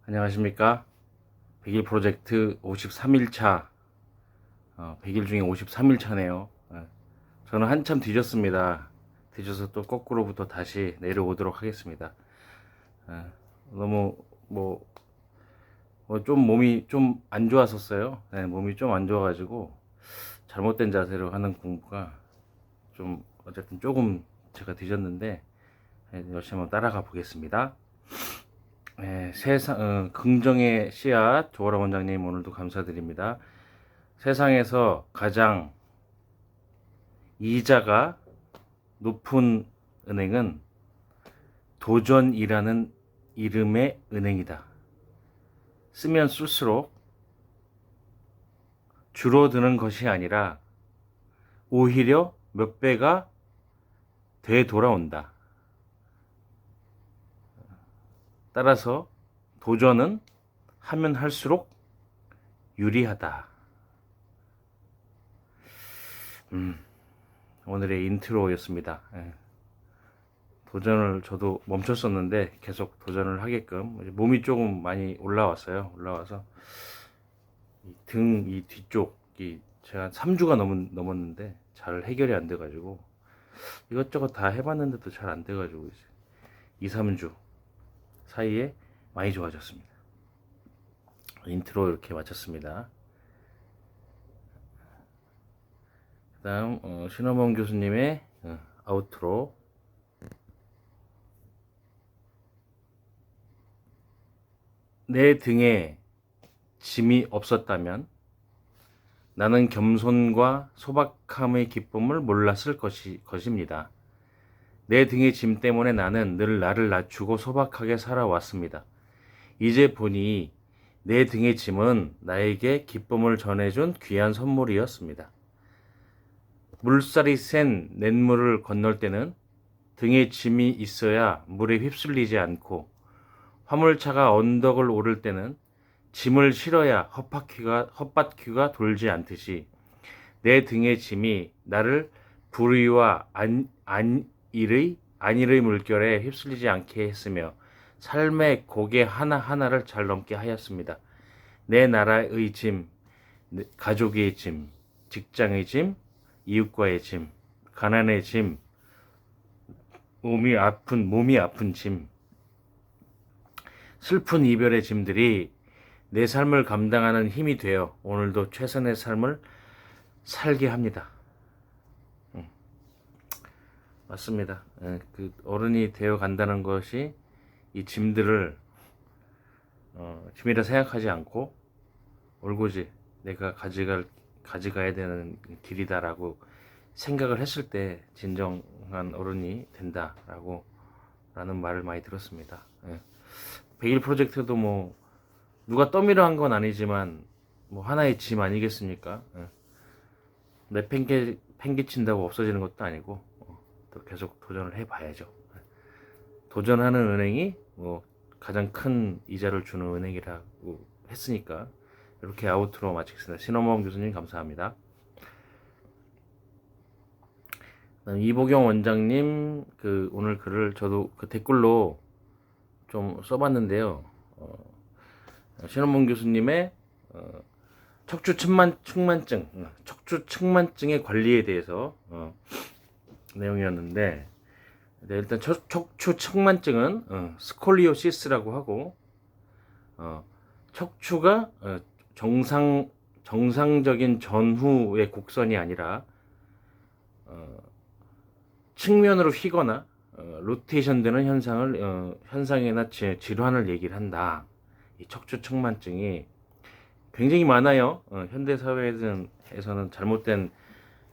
안녕하십니까. 100일 프로젝트 53일차, 100일 중에 53일차네요. 저는 한참 뒤졌습니다. 뒤져서 또 거꾸로부터 다시 내려오도록 하겠습니다. 너무 좀 몸이 좀 안 좋았었어요. 네, 몸이 좀 안 좋아가지고 잘못된 자세로 하는 공부가 좀 어쨌든 조금 제가 뒤졌는데 열심히 한번 따라가 보겠습니다. 네, 긍정의 씨앗 조아라 원장님 오늘도 감사드립니다. 세상에서 가장 이자가 높은 은행은 도전이라는 이름의 은행이다. 쓰면 쓸수록 줄어드는 것이 아니라 오히려 몇 배가 되돌아온다. 따라서 도전은 하면 할수록 유리하다. 오늘의 인트로였습니다. 도전을 저도 멈췄었는데 계속 도전을 하게끔 몸이 조금 많이 올라왔어요. 올라와서 이 뒤쪽이 제가 3주가 넘었는데 잘 해결이 안 돼가지고 이것저것 다 해봤는데도 잘 안 돼가지고 2, 3주 사이에 많이 좋아졌습니다. 인트로 이렇게 마쳤습니다. 그 다음 신호범 교수님의 아우트로. 내 등에 짐이 없었다면 나는 겸손과 소박함의 기쁨을 몰랐을 것입니다. 내 등의 짐 때문에 나는 늘 나를 낮추고 소박하게 살아왔습니다. 이제 보니 내 등의 짐은 나에게 기쁨을 전해준 귀한 선물이었습니다. 물살이 센 냇물을 건널 때는 등에 짐이 있어야 물에 휩쓸리지 않고 화물차가 언덕을 오를 때는 짐을 실어야 헛바퀴가 돌지 않듯이 내 등의 짐이 나를 불의와 안일의 물결에 휩쓸리지 않게 했으며 삶의 고개 하나하나를 잘 넘게 하였습니다. 내 나라의 짐, 가족의 짐, 직장의 짐, 이웃과의 짐, 가난의 짐, 몸이 아픈 짐, 슬픈 이별의 짐들이 내 삶을 감당하는 힘이 되어 오늘도 최선의 삶을 살게 합니다. 맞습니다. 그 어른이 되어 간다는 것이 이 짐들을 짐이라 생각하지 않고 올고지 내가 가져가야 되는 길이다라고 생각을 했을 때 진정한 어른이 된다라고 라는 말을 많이 들었습니다. 100일 프로젝트도 뭐 누가 떠밀어 한 건 아니지만 뭐 하나의 짐 아니겠습니까? 내 팽개친다고 없어지는 것도 아니고 또 계속 도전을 해봐야죠. 도전하는 은행이 뭐 가장 큰 이자를 주는 은행이라고 했으니까 이렇게 아우트로 마치겠습니다. 신원범 교수님 감사합니다. 이보경 원장님 그 오늘 글을 저도 그 댓글로 좀 써봤는데요. 신원범 교수님의 척추 측만증의 관리에 대해서 내용이었는데 일단 척추 측만증은 스콜리오시스라고 하고 척추가 정상적인 전후의 곡선이 아니라 측면으로 휘거나 로테이션 되는 현상이나 질환을 얘기를 한다. 이 척추 측만증이 굉장히 많아요. 현대 사회에서는 잘못된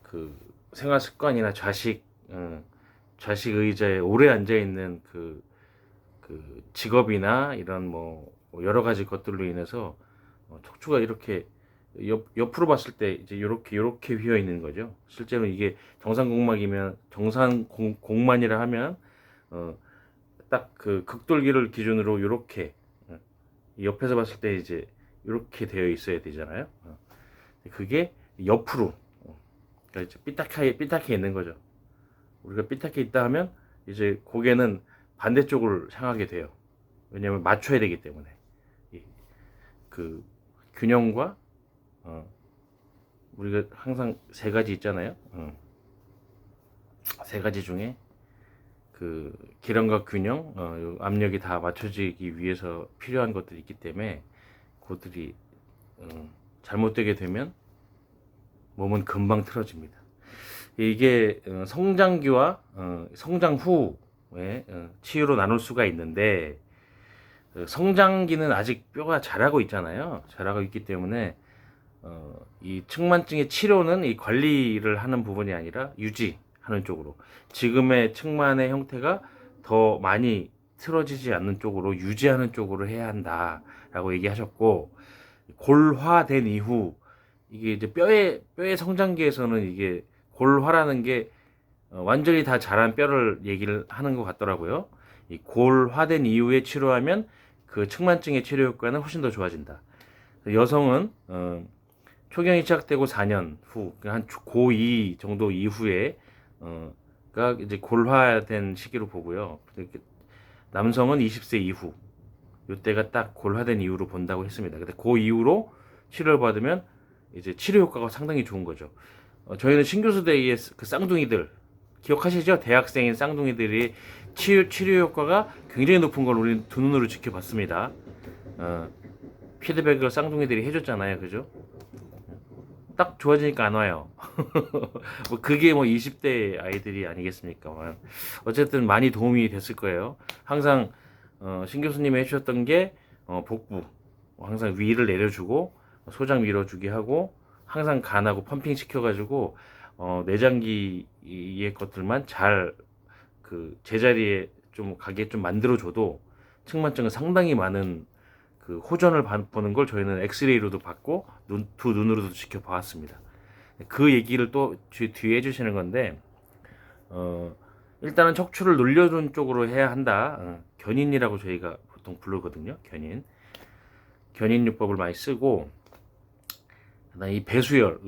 그 생활 습관이나 좌식 의자에 오래 앉아 있는 그 직업이나 이런 뭐 여러 가지 것들로 인해서 척추가 이렇게 옆으로 봤을 때 이제 요렇게 휘어 있는 거죠. 실제로 이게 정상공만이라 하면 딱 그 극돌기를 기준으로 요렇게 옆에서 봤을 때 이제 이렇게 되어 있어야 되잖아요. 그게 옆으로 그러니까 이제 삐딱하게 있는 거죠. 우리가 삐딱해 있다 하면 이제 고개는 반대쪽을 향하게 돼요. 왜냐하면 맞춰야 되기 때문에 그 균형과 우리가 항상 세 가지 있잖아요. 세 가지 중에 그 기량과 균형, 요 압력이 다 맞춰지기 위해서 필요한 것들이 있기 때문에 그것들이 잘못되게 되면 몸은 금방 틀어집니다. 이게 성장기와 성장 후에 치유로 나눌 수가 있는데, 성장기는 아직 뼈가 자라고 있잖아요. 자라고 있기 때문에 이 측만증의 치료는 이 관리를 하는 부분이 아니라 유지하는 쪽으로, 지금의 측만의 형태가 더 많이 틀어지지 않는 쪽으로 유지하는 쪽으로 해야 한다라고 얘기하셨고, 골화된 이후 이게 이제 뼈의 성장기에서는 이게 골화라는 게 완전히 다 자란 뼈를 얘기를 하는 것 같더라고요. 이 골화된 이후에 치료하면 그 측만증의 치료 효과는 훨씬 더 좋아진다. 여성은 초경이 시작되고 4년 후, 한 고2 정도 이후에 가 이제 골화된 시기로 보고요. 남성은 20세 이후, 이때가 딱 골화된 이후로 본다고 했습니다. 근데 그 이후로 치료를 받으면 이제 치료 효과가 상당히 좋은 거죠. 저희는 신교수대의 그 쌍둥이들 기억하시죠? 대학생인 쌍둥이들이 치료 효과가 굉장히 높은 걸 우리는 두 눈으로 지켜봤습니다. 피드백을 쌍둥이들이 해줬잖아요, 그죠? 딱 좋아지니까 안 와요. 뭐 그게 뭐 20대 아이들이 아니겠습니까? 어쨌든 많이 도움이 됐을 거예요. 항상 신 교수님이 해주셨던 게 복부, 항상 위를 내려주고 소장 밀어주게 하고, 항상 간하고 펌핑 시켜가지고 내장기의 것들만 잘 그 제자리에 좀 가게 좀 만들어줘도 측만증은 상당히 많은 그 호전을 보는 걸 저희는 엑스레이로도 봤고 두 눈으로도 지켜봤습니다. 그 얘기를 또 뒤에 해주시는 건데, 일단은 척추를 늘려준 쪽으로 해야 한다. 견인이라고 저희가 보통 부르거든요. 견인요법을 많이 쓰고, 이 배수열,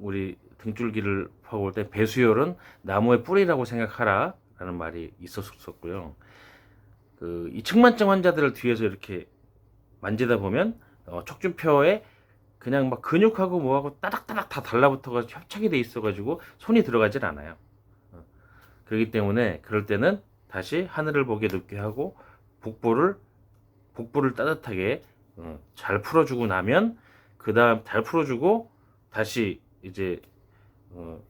우리 등줄기를 파고 올 때 배수열은 나무의 뿌리라고 생각하라 라는 말이 있었었고요. 이 측만증 환자들을 뒤에서 이렇게 만지다 보면 척추뼈에 그냥 막 근육하고 뭐하고 따닥따닥 다 달라붙어가 협착이 돼 있어가지고 손이 들어가질 않아요. 그렇기 때문에 그럴 때는 다시 하늘을 보게 눕게 하고 복부를 따뜻하게 잘 풀어주고 나면, 그 다음 잘 풀어주고 다시 이제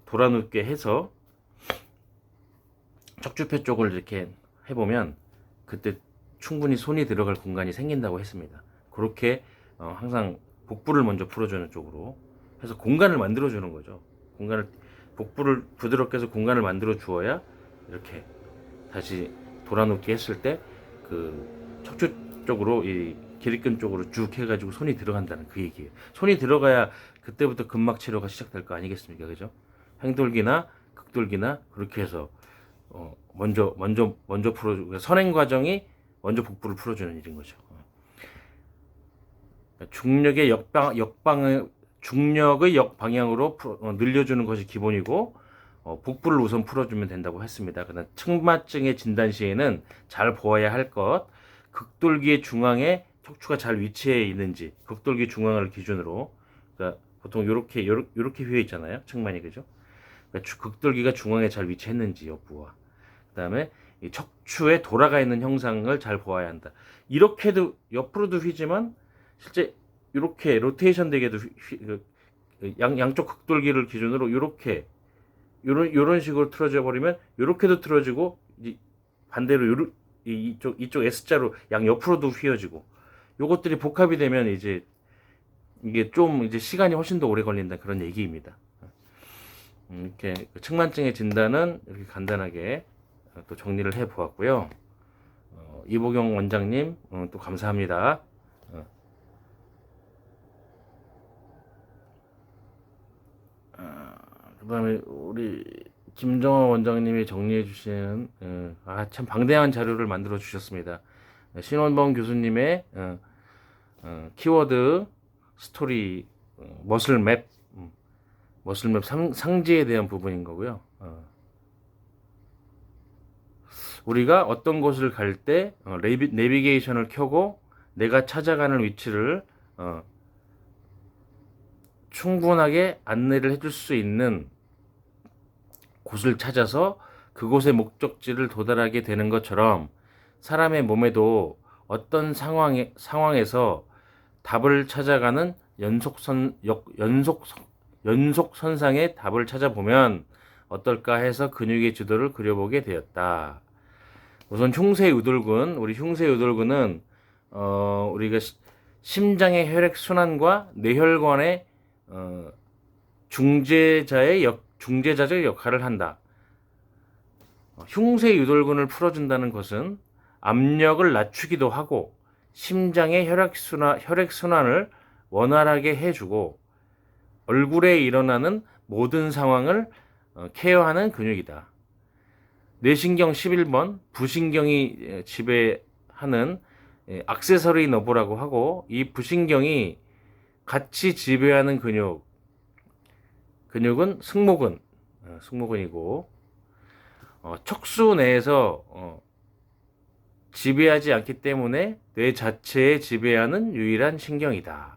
돌아눕게 해서 척추뼈 쪽을 이렇게 해보면 그때 충분히 손이 들어갈 공간이 생긴다고 했습니다. 그렇게 항상 복부를 먼저 풀어주는 쪽으로 해서 공간을 만들어주는 거죠. 복부를 부드럽게 해서 공간을 만들어 주어야 이렇게 다시 돌아눕게 했을 때 그 척추 쪽으로, 이 기립근 쪽으로 쭉 해가지고 손이 들어간다는 그 얘기예요. 손이 들어가야 그때부터 근막 치료가 시작될 거 아니겠습니까, 그죠? 횡돌기나 극돌기나 그렇게 해서 먼저 풀어주고, 선행 과정이 먼저 복부를 풀어주는 일인 거죠. 중력의 역방향으로 늘려주는 것이 기본이고, 복부를 우선 풀어주면 된다고 했습니다. 그다음 측만증의 진단 시에는 잘 보아야 할 것, 극돌기의 중앙에 척추가 잘 위치해 있는지, 극돌기 중앙을 기준으로, 그러니까 보통 이렇게 휘어 있잖아요, 측만이, 그죠? 그러니까 극돌기가 중앙에 잘 위치했는지 여부와, 그다음에 이 척추에 돌아가 있는 형상을 잘 보아야 한다. 이렇게도 옆으로도 휘지만 실제 이렇게 로테이션 되게도 양쪽 극돌기를 기준으로 이렇게 요런 식으로 틀어져 버리면 이렇게도 틀어지고, 반대로 이쪽 S자로 양 옆으로도 휘어지고, 요것들이 복합이 되면 이제 이게 좀 이제 시간이 훨씬 더 오래 걸린다, 그런 얘기입니다. 이렇게 측만증의 진단은 이렇게 간단하게 또 정리를 해 보았고요. 이보경 원장님 또 감사합니다. 그다음에 우리 김정원 원장님이 정리해 주신 참 방대한 자료를 만들어 주셨습니다. 신원범 교수님의 키워드 스토리, 머슬맵 상지에 대한 부분인 거고요. 우리가 어떤 곳을 갈 때 내비게이션을 켜고 내가 찾아가는 위치를 충분하게 안내를 해줄 수 있는 곳을 찾아서 그곳의 목적지를 도달하게 되는 것처럼 사람의 몸에도 어떤 상황에서 답을 찾아가는 연속선상의 답을 찾아보면 어떨까 해서 근육의 지도를 그려보게 되었다. 우선 흉쇄유돌근, 우리 흉쇄유돌근은 우리가 심장의 혈액순환과 뇌혈관의 중재자적 역할을 한다. 흉쇄유돌근을 풀어준다는 것은 압력을 낮추기도 하고 심장의 혈액순환을 원활하게 해주고 얼굴에 일어나는 모든 상황을 케어하는 근육이다. 뇌신경 11번, 부신경이 지배하는 액세서리 너브라고 하고 이 부신경이 같이 지배하는 근육은 승모근이고 척수 내에서 지배하지 않기 때문에 뇌 자체에 지배하는 유일한 신경이다.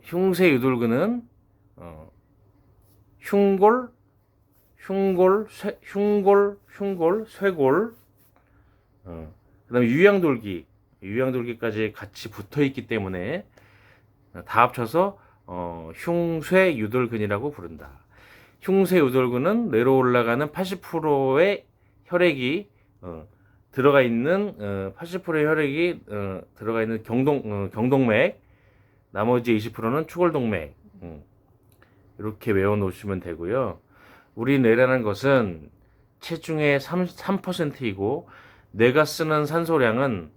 흉쇄유돌근은 흉골, 쇄골, 그다음에 유양돌기까지 같이 붙어 있기 때문에 다 합쳐서 흉쇄유돌근이라고 부른다. 흉쇄유돌근은 뇌로 올라가는 80%의 혈액이 들어가 있는 80%의 혈액이 들어가 있는 경동맥, 나머지 20%는 추골동맥. 이렇게 외워 놓으시면 되고요. 우리 뇌라는 것은 체중의 3%이고 뇌가 쓰는 산소량은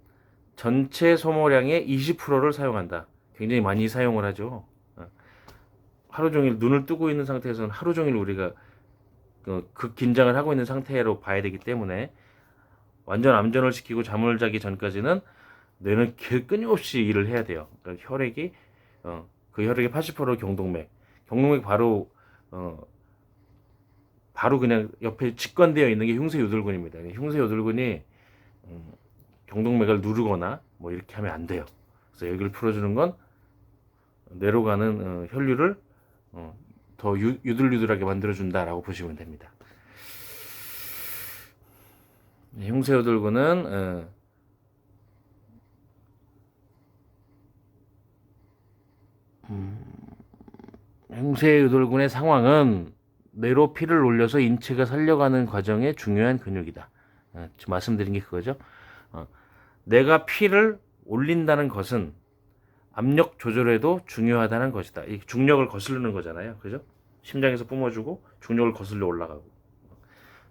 전체 소모량의 20%를 사용한다. 굉장히 많이 사용을 하죠. 하루 종일 눈을 뜨고 있는 상태에서는 하루 종일 우리가 그 긴장을 하고 있는 상태로 봐야 되기 때문에 완전 암전을 시키고 잠을 자기 전까지는 뇌는 끊임없이 일을 해야 돼요. 그러니까 그 혈액의 80%는 경동맥 바로 그냥 옆에 직관되어 있는 게 흉쇄유돌근입니다. 흉쇄유돌근이 경동맥을 누르거나 뭐 이렇게 하면 안 돼요. 그래서 여기를 풀어주는 건 뇌로 가는 혈류를 더 유들유들하게 만들어준다라고 보시면 됩니다. 흉쇄유돌근은 흉쇄유돌근의 상황은 뇌로 피를 올려서 인체가 살려가는 과정의 중요한 근육이다. 지금 말씀드린 게 그거죠. 내가 피를 올린다는 것은 압력 조절에도 중요하다는 것이다. 이 중력을 거스르는 거잖아요. 그죠? 심장에서 뿜어주고 중력을 거슬러 올라가고.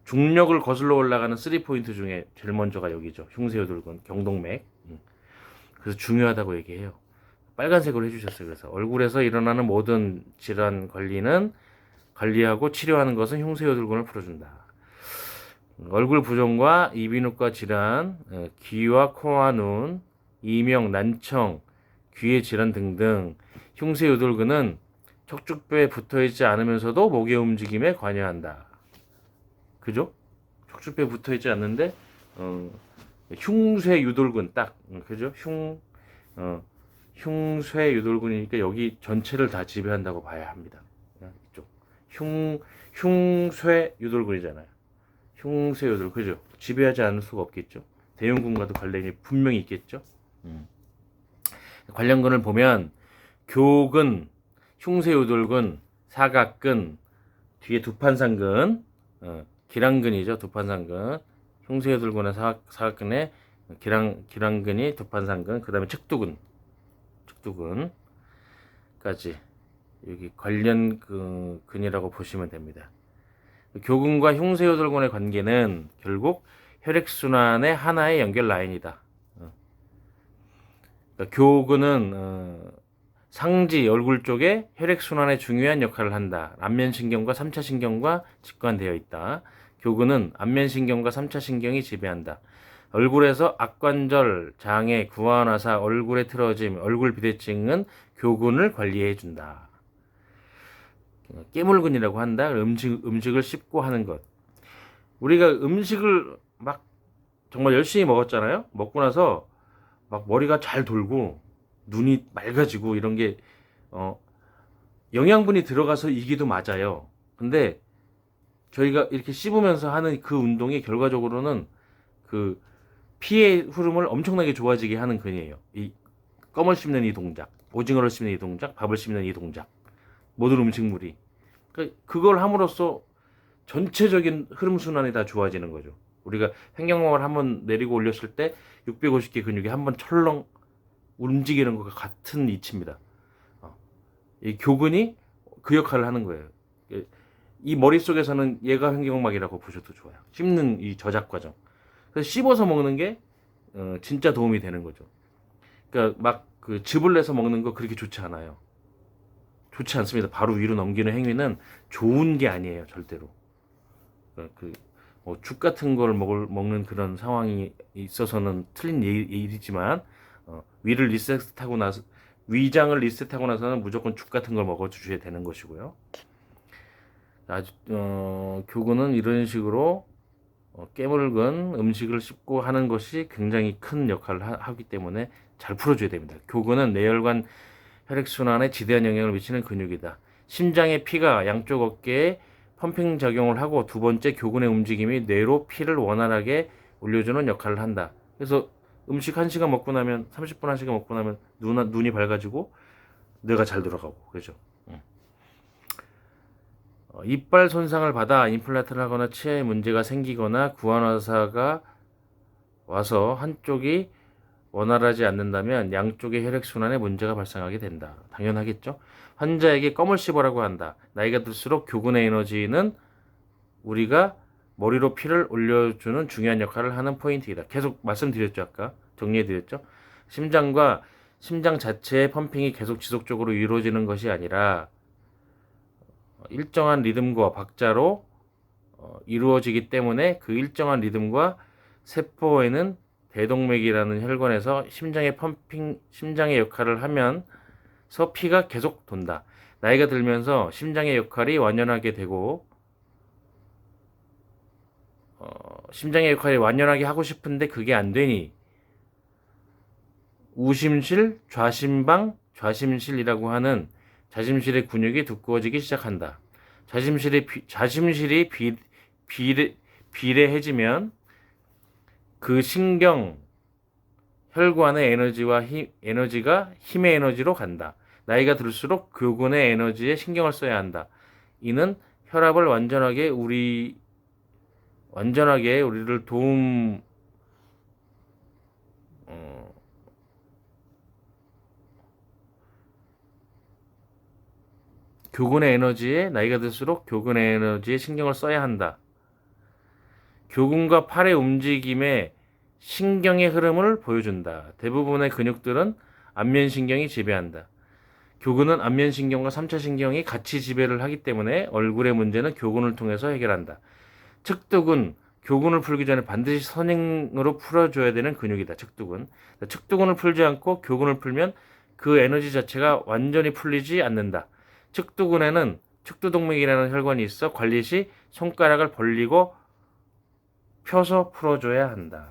중력을 거슬러 올라가는 3포인트 중에 제일 먼저가 여기죠. 흉쇄유돌근, 경동맥. 그래서 중요하다고 얘기해요. 빨간색으로 해주셨어요. 그래서 얼굴에서 일어나는 모든 질환 관리하고 치료하는 것은 흉쇄유돌근을 풀어준다. 얼굴 부종과 이비인후과 질환, 귀와 코와 눈, 이명, 난청, 귀의 질환 등등 흉쇄유돌근은 척추뼈에 붙어있지 않으면서도 목의 움직임에 관여한다. 그죠? 척추뼈에 붙어있지 않는데 흉쇄유돌근 딱 그죠? 흉쇄유돌근이니까 여기 전체를 다 지배한다고 봐야 합니다. 이쪽 흉쇄유돌근이잖아요. 흉쇄유돌 그죠? 지배하지 않을 수가 없겠죠. 대흉근과도 관련이 분명히 있겠죠. 관련근을 보면 교근, 흉쇄유돌근, 사각근, 뒤에 두판상근, 기랑근이죠. 두판상근, 흉쇄유돌근의 사각근에 기랑근이 두판상근, 그 다음에 측두근까지 여기 관련 근이라고 보시면 됩니다. 교근과 흉쇄유돌근의 관계는 결국 혈액순환의 하나의 연결 라인이다. 그러니까 교근은 상지 얼굴 쪽에 혈액순환에 중요한 역할을 한다. 안면신경과 3차 신경과 직관되어 있다. 교근은 안면신경과 3차 신경이 지배한다. 얼굴에서 악관절, 장애, 구안화사, 얼굴에 틀어짐, 얼굴 비대증은 교근을 관리해 준다. 깨물근이라고 한다. 음식을 씹고 하는 것. 우리가 음식을 막 정말 열심히 먹었잖아요. 먹고 나서 막 머리가 잘 돌고 눈이 맑아지고 이런 게 영양분이 들어가서 이기도 맞아요. 근데 저희가 이렇게 씹으면서 하는 그 운동이 결과적으로는 그 피의 흐름을 엄청나게 좋아지게 하는 근이에요. 이 껌을 씹는 이 동작, 오징어를 씹는 이 동작, 밥을 씹는 이 동작, 모든 음식물이 그걸 함으로써 전체적인 흐름 순환이 다 좋아지는 거죠. 우리가 횡격막을 한번 내리고 올렸을 때 650개 근육이 한번 철렁 움직이는 것과 같은 이치입니다. 이 교근이 그 역할을 하는 거예요. 이 머릿속에서는 얘가 횡격막이라고 보셔도 좋아요. 씹는 이 저작 과정. 그래서 씹어서 먹는 게 진짜 도움이 되는 거죠. 그러니까 막 그 즙을 내서 먹는 거 그렇게 좋지 않아요. 좋지 않습니다. 바로 위로 넘기는 행위는 좋은 게 아니에요, 절대로. 죽 같은 걸 먹는 그런 상황이 있어서는 틀린 일이지만 위를 리셋하고 나서 위장을 리셋하고 나서는 무조건 죽 같은 걸 먹어 주셔야 되는 것이고요. 교근은 이런 식으로 깨물건 음식을 씹고 하는 것이 굉장히 큰 역할을 하기 때문에 잘 풀어줘야 됩니다. 교근은 뇌혈관 혈액순환에 지대한 영향을 미치는 근육이다. 심장의 피가 양쪽 어깨에 펌핑 작용을 하고 두 번째 교근의 움직임이 뇌로 피를 원활하게 올려주는 역할을 한다. 그래서 음식 1시간 먹고 나면 30분 1시간 먹고 나면 눈이 밝아지고 뇌가 잘 돌아가고 그죠. 이빨 손상을 받아 임플란트를 하거나 치아에 문제가 생기거나 구안화사가 와서 한쪽이 원활하지 않는다면 양쪽의 혈액순환에 문제가 발생하게 된다. 당연하겠죠. 환자에게 껌을 씹으라고 한다. 나이가 들수록 교근의 에너지는 우리가 머리로 피를 올려주는 중요한 역할을 하는 포인트이다. 계속 말씀드렸죠. 아까 정리해드렸죠. 심장 자체의 펌핑이 계속 지속적으로 이루어지는 것이 아니라 일정한 리듬과 박자로 이루어지기 때문에 그 일정한 리듬과 세포에는 대동맥이라는 혈관에서 심장의 역할을 하면서 피가 계속 돈다. 나이가 들면서 심장의 역할이 완연하게 되고 심장의 역할이 완연하게 하고 싶은데 그게 안 되니 우심실, 좌심실이라고 하는 자심실의 근육이 두꺼워지기 시작한다. 자심실이 비례해지면 그 신경, 혈관의 에너지가 힘의 에너지로 간다. 나이가 들수록 교근의 에너지에 신경을 써야 한다. 이는 혈압을 완전하게 우리를 교근의 에너지에 나이가 들수록 교근의 에너지에 신경을 써야 한다. 교근과 팔의 움직임에 신경의 흐름을 보여준다. 대부분의 근육들은 안면신경이 지배한다. 교근은 안면신경과 3차 신경이 같이 지배를 하기 때문에 얼굴의 문제는 교근을 통해서 해결한다. 측두근, 교근을 풀기 전에 반드시 선행으로 풀어줘야 되는 근육이다. 측두근을 풀지 않고 교근을 풀면 그 에너지 자체가 완전히 풀리지 않는다. 측두근에는 측두동맥이라는 혈관이 있어 관리 시 손가락을 벌리고 펴서 풀어줘야 한다.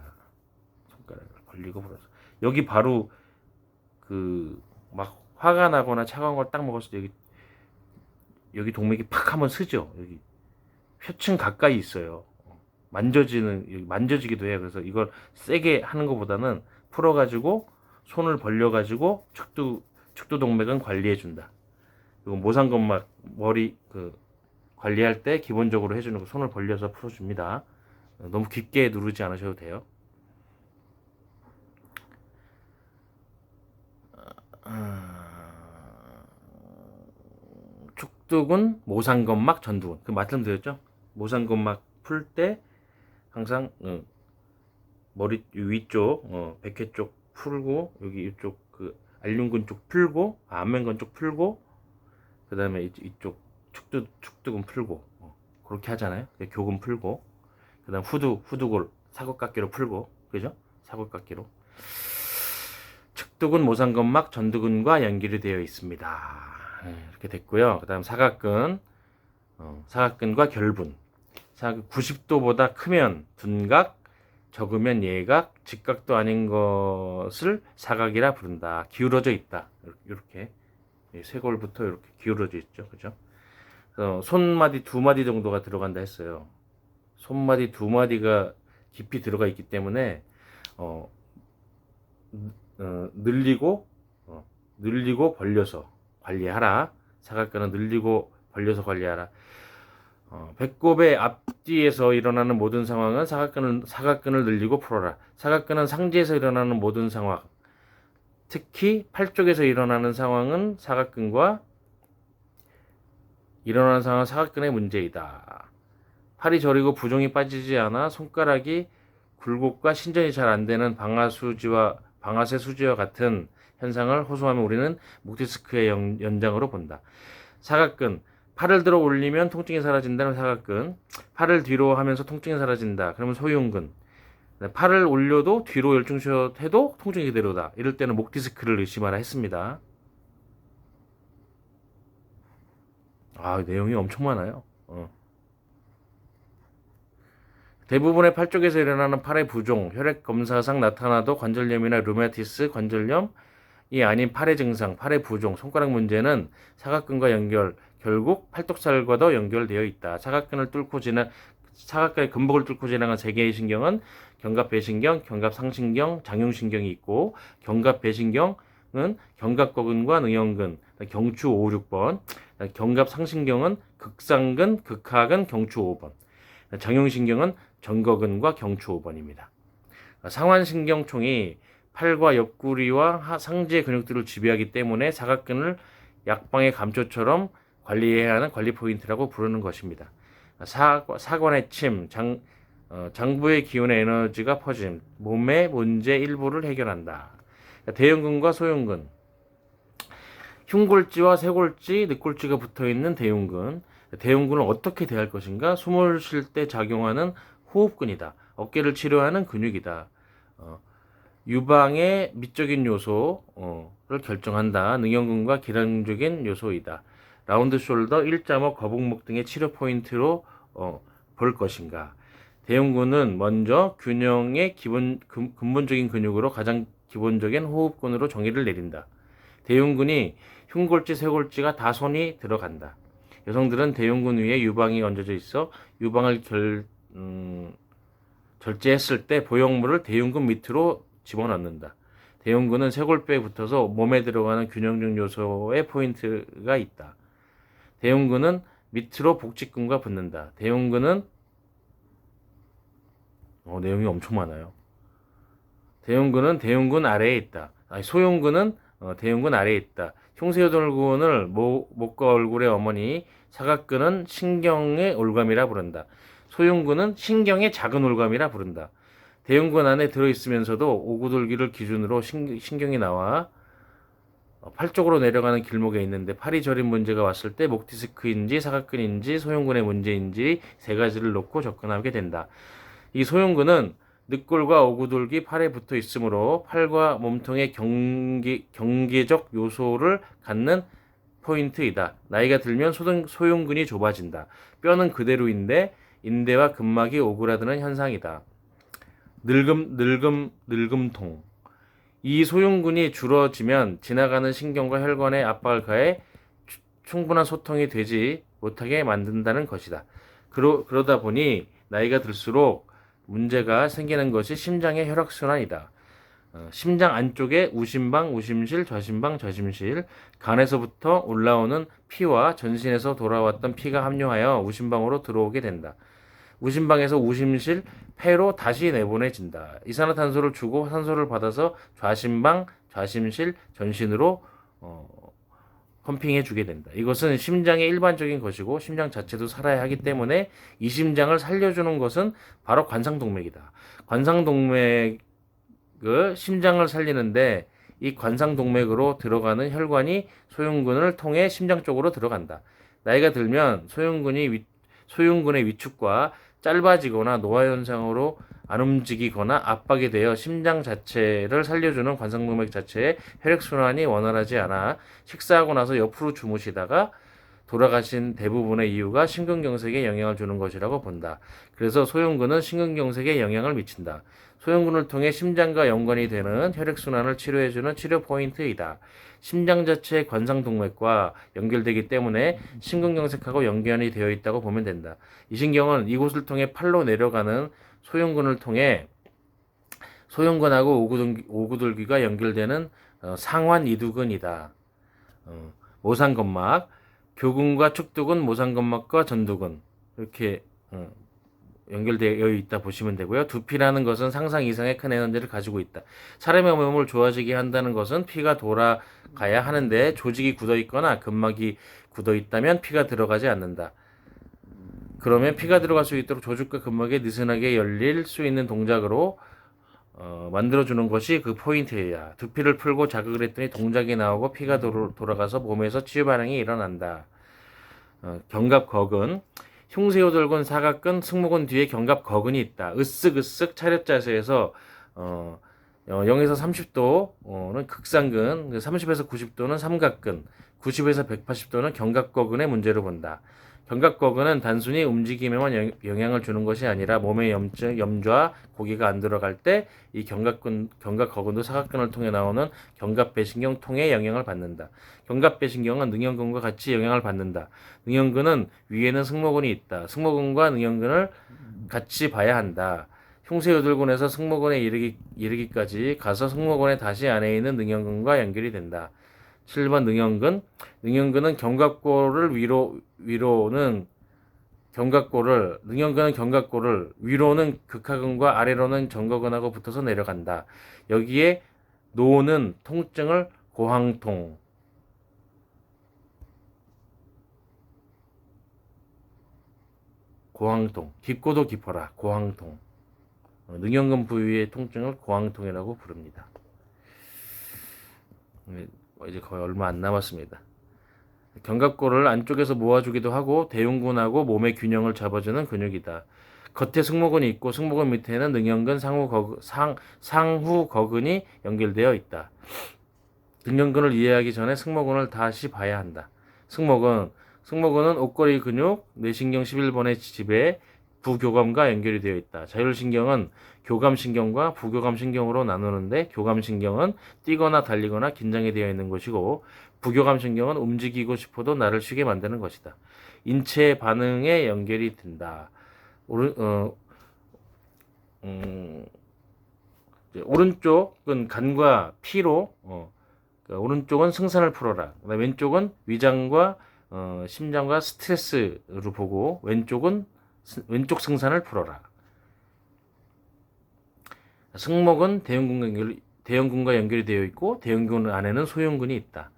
손가락을 벌리고 풀어서. 여기 바로 막 화가 나거나 차가운 걸 딱 먹었을 때 여기 동맥이 팍 한번 쓰죠. 여기 표층 가까이 있어요. 만져지기도 해요. 그래서 이걸 세게 하는 것보다는 풀어가지고 손을 벌려가지고 측두동맥은 관리해준다. 그리고 모상건막 머리 관리할 때 기본적으로 해주는 거 손을 벌려서 풀어줍니다. 너무 깊게 누르지 않으셔도 돼요. 축두근, 모상건막, 전두근. 그 말씀드렸죠? 모상건막 풀 때 항상 머리 위쪽, 백회 쪽 풀고 여기 이쪽 알륜근 쪽 풀고 안면근 쪽 풀고 그 다음에 이쪽 축두근 풀고 그렇게 하잖아요. 교근 풀고 그 다음 후두골 사골깎이로 풀고 그죠? 사골깎이로 측두근, 모상건막, 전두근과 연결이 되어 있습니다. 이렇게 됐고요. 그 다음 사각근과 결분. 90도보다 크면 둔각, 적으면 예각, 직각도 아닌 것을 사각이라 부른다. 기울어져 있다. 이렇게 쇄골부터 이렇게 기울어져 있죠, 그죠? 손마디 두 마디 정도가 들어간다 했어요. 손마디 두 마디가 깊이 들어가 있기 때문에 어, 늘리고 늘리고 벌려서 관리하라. 사각근은 늘리고 벌려서 관리하라. 배꼽의 앞뒤에서 일어나는 모든 상황은 사각근을 늘리고 풀어라. 사각근은 상지에서 일어나는 모든 상황, 특히 팔 쪽에서 일어나는 상황은 사각근의 문제이다. 팔이 저리고 부종이 빠지지 않아 손가락이 굴곡과 신전이 잘 안 되는 방아쇠 수지와 같은 현상을 호소하면 우리는 목디스크의 연장으로 본다. 사각근, 팔을 들어 올리면 통증이 사라진다는 사각근, 팔을 뒤로 하면서 통증이 사라진다. 그러면 소흉근. 팔을 올려도 뒤로 열중시켜도 통증이 그대로다. 이럴 때는 목디스크를 의심하라 했습니다. 내용이 엄청 많아요. 대부분의 팔 쪽에서 일어나는 팔의 부종, 혈액 검사상 나타나도 관절염이나 류마티스, 관절염이 아닌 팔의 증상, 팔의 부종, 손가락 문제는 사각근과 결국 팔뚝살과도 연결되어 있다. 사각근의 근목을 뚫고 지나간 세 개의 신경은 견갑배신경, 견갑상신경, 장흉신경이 있고, 견갑배신경은 견갑거근과 능형근, 경추 5, 6번, 견갑상신경은 극상근, 극하근, 경추 5번, 장흉신경은 전거근과 경추 5번입니다. 상완신경총이 팔과 옆구리와 상지의 근육들을 지배하기 때문에 사각근을 약방의 감초처럼 관리해야 하는 관리 포인트라고 부르는 것입니다. 사관의 침, 장부의 기운의 에너지가 퍼짐, 몸의 문제 일부를 해결한다. 대흉근과 소흉근, 흉골지와 쇄골지, 늑골지가 붙어있는 대흉근. 대흉근을 어떻게 대할 것인가? 숨을 쉴 때 작용하는 호흡근이다. 어깨를 치료하는 근육이다. 유방의 미적인 요소를 결정한다. 능형근과 기능적인 요소이다. 라운드 숄더, 일자목, 거북목 등의 치료 포인트로 볼 것인가. 대흉근은 먼저 균형의 근본적인 근육으로 가장 기본적인 호흡근으로 정의를 내린다. 대흉근이 흉골지, 쇄골지가 다 손이 들어간다. 여성들은 대흉근 위에 유방이 얹어져 있어 유방을 절제했을 때 보형물을 대흉근 밑으로 집어넣는다. 대흉근은 쇄골뼈에 붙어서 몸에 들어가는 균형적 요소의 포인트가 있다. 대흉근은 밑으로 복직근과 붙는다. 대흉근은 내용이 엄청 많아요. 대흉근은 대흉근 아래에 있다. 소흉근은 대흉근 아래에 있다. 흉쇄혈근을 목과 얼굴의 어머니, 사각근은 신경의 올감이라 부른다. 소흉근은 신경의 작은 올감이라 부른다. 대흉근 안에 들어있으면서도 오구돌기를 기준으로 신경이 나와 팔 쪽으로 내려가는 길목에 있는데 팔이 저린 문제가 왔을 때 목디스크인지 사각근인지 소흉근의 문제인지 세 가지를 놓고 접근하게 된다. 이 소흉근은 늑골과 오구돌기 팔에 붙어 있으므로 팔과 몸통의 경계적 요소를 갖는 포인트이다. 나이가 들면 소흉근이 좁아진다. 뼈는 그대로인데 인대와 근막이 오그라드는 현상이다. 늙음통. 이 소흉근이 줄어지면 지나가는 신경과 혈관에 압박을 가해 충분한 소통이 되지 못하게 만든다는 것이다. 그러다 보니 나이가 들수록 문제가 생기는 것이 심장의 혈액순환이다. 심장 안쪽에 우심방, 우심실, 좌심방, 좌심실, 간에서부터 올라오는 피와 전신에서 돌아왔던 피가 합류하여 우심방으로 들어오게 된다. 우심방에서 우심실, 폐로 다시 내보내진다. 이산화탄소를 주고 산소를 받아서 좌심방, 좌심실, 전신으로 펌핑해 주게 된다. 이것은 심장의 일반적인 것이고 심장 자체도 살아야 하기 때문에 이 심장을 살려주는 것은 바로 관상동맥이다. 관상동맥을 심장을 살리는데 이 관상동맥으로 들어가는 혈관이 소흉근을 통해 심장 쪽으로 들어간다. 나이가 들면 소흉근의 위축과 짧아지거나 노화 현상으로 안 움직이거나 압박이 되어 심장 자체를 살려주는 관상동맥 자체의 혈액순환이 원활하지 않아 식사하고 나서 옆으로 주무시다가 돌아가신 대부분의 이유가 심근경색에 영향을 주는 것이라고 본다. 그래서 소형근은 심근경색에 영향을 미친다. 소형근을 통해 심장과 연관이 되는 혈액순환을 치료해주는 치료 포인트이다. 심장 자체의 관상동맥과 연결되기 때문에 심근경색하고 연관이 되어 있다고 보면 된다. 이 신경은 이곳을 통해 팔로 내려가는 소형근을 통해 소형근하고 오구돌기가 연결되는 상완이두근이다. 모상건막, 교근과 축두근, 모상건막과 전두근 이렇게 연결되어 있다 보시면 되고요. 두피라는 것은 상상 이상의 큰 에너지를 가지고 있다. 사람의 몸을 좋아지게 한다는 것은 피가 돌아가야 하는데 조직이 굳어 있거나 근막이 굳어 있다면 피가 들어가지 않는다. 그러면 피가 들어갈 수 있도록 조직과 근막이 느슨하게 열릴 수 있는 동작으로 만들어주는 것이 그 포인트야. 두피를 풀고 자극을 했더니 동작이 나오고 피가 돌아가서 몸에서 치유 반응이 일어난다. 견갑거근, 흉쇄요돌근, 사각근, 승모근 뒤에 견갑거근이 있다. 으쓱으쓱 차렷 자세에서 0에서 30도는 극상근, 30에서 90도는 삼각근, 90에서 180도는 견갑거근의 문제로 본다. 견갑거근은 단순히 움직임에만 영향을 주는 것이 아니라 몸의 염좌, 고기가 안 들어갈 때 이 견갑거근도 사각근을 통해 나오는 견갑배신경 통해 영향을 받는다. 견갑배신경은 능형근과 같이 영향을 받는다. 능형근은 위에는 승모근이 있다. 승모근과 능형근을 같이 봐야 한다. 흉쇄요돌근에서 승모근에 이르기까지 가서 승모근의 다시 안에 있는 능형근과 연결이 된다. 7번 능형근. 능형근은 견갑골을 위로는 견갑골을 위로는 극하근과 아래로는 정거근하고 붙어서 내려간다. 여기에 노는 통증을 고항통, 깊고도 깊어라, 고항통. 능형근 부위의 통증을 고항통이라고 부릅니다. 이제 거의 얼마 안 남았습니다. 견갑골을 안쪽에서 모아주기도 하고 대흉근하고 몸의 균형을 잡아주는 근육이다. 겉에 승모근이 있고 승모근 밑에는 능형근, 상후거근이 연결되어 있다. 능형근을 이해하기 전에 승모근을 다시 봐야 한다. 승모근은 옷걸이 근육, 뇌신경 11번의 집에 부교감과 연결이 되어 있다. 자율신경은 교감신경과 부교감신경으로 나누는데 교감신경은 뛰거나 달리거나 긴장이 되어 있는 것이고 부교감신경은 움직이고 싶어도 나를 쉬게 만드는 것이다. 인체 반응에 연결이 된다. 오른쪽은 간과 피로 그러니까 오른쪽은 승산을 풀어라. 왼쪽은 위장과 심장과 스트레스로 보고 왼쪽 승산을 풀어라. 승모근 대형근과 연결이 되어 있고 대형근 안에는 소형근이 있다.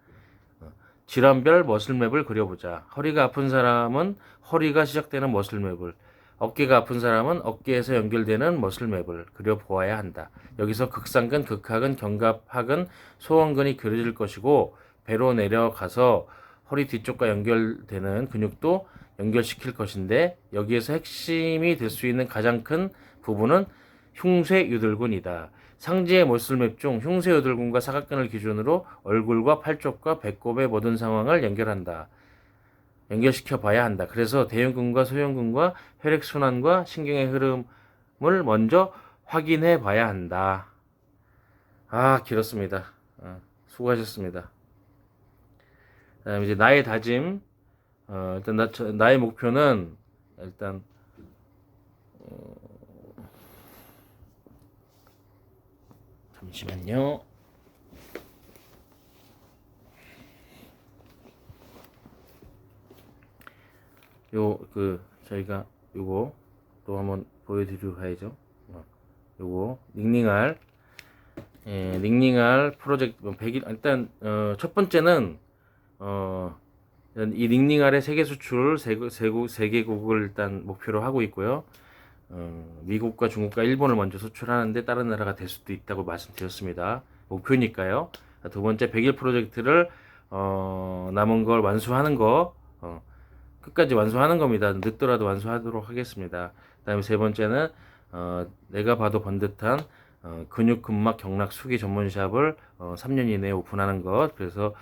질환별 머슬맵을 그려보자. 허리가 아픈 사람은 허리가 시작되는 머슬맵을, 어깨가 아픈 사람은 어깨에서 연결되는 머슬맵을 그려보아야 한다. 여기서 극상근, 극하근, 견갑하근, 소원근이 그려질 것이고 배로 내려가서 허리 뒤쪽과 연결되는 근육도 연결시킬 것인데 여기에서 핵심이 될 수 있는 가장 큰 부분은 흉쇄유돌근이다. 상지의 머슬맵 중 흉쇄유돌근과 사각근을 기준으로 얼굴과 팔쪽과 배꼽의 모든 상황을 연결시켜 봐야 한다. 그래서 대형근과 소형근과 혈액순환과 신경의 흐름을 먼저 확인해 봐야 한다. 길었습니다. 수고하셨습니다. 그다음에 이제 나의 다짐. 일단 나의 목표는 일단 잠시만요. 저희가 요거 또 한번 보여드리고 가야죠. 요거 닝닝알 프로젝트 100일 일단 첫 번째는 이 닝닝알의 세계 수출 세계국을 일단 목표로 하고 있고요. 미국과 중국과 일본을 먼저 수출하는데 다른 나라가 될 수도 있다고 말씀드렸습니다. 목표니까요. 두 번째 100일 프로젝트를 남은 걸 완수하는 거 끝까지 완수하는 겁니다. 늦더라도 완수하도록 하겠습니다. 그다음에 세 번째는 내가 봐도 번듯한 근육 근막 경락 수기 전문샵을 3년 이내에 오픈하는 것. 그래서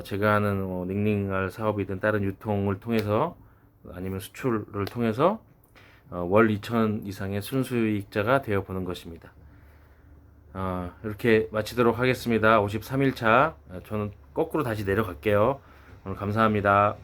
제가 하는 닝닝알 사업이든 다른 유통을 통해서 아니면 수출을 통해서 월 2천 이상의 순수익자가 되어 보는 것입니다. 이렇게 마치도록 하겠습니다. 53일차 저는 거꾸로 다시 내려갈게요. 오늘 감사합니다.